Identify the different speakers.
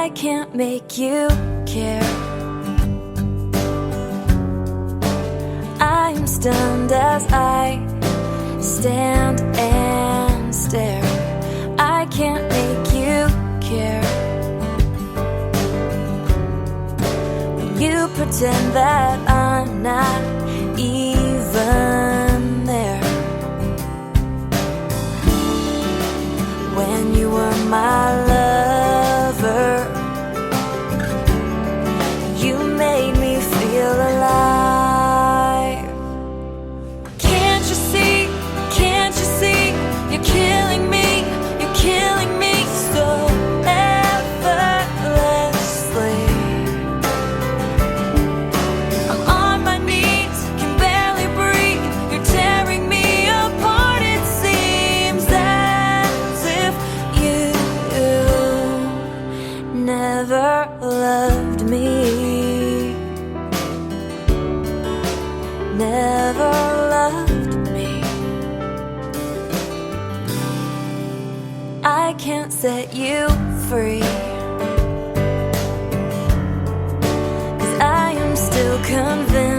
Speaker 1: I can't make you care. I am stunned as I stand and stare. I can't make you care. When you pretend that I'm not even there. When you were my lover, you made me feel alive. Can't you see, can't you see, you're killing me so effortlessly. I'm on my knees, can barely breathe, you're tearing me apart. It seems as if you never loved me, never loved me. I can't set you free, 'cause I am still convinced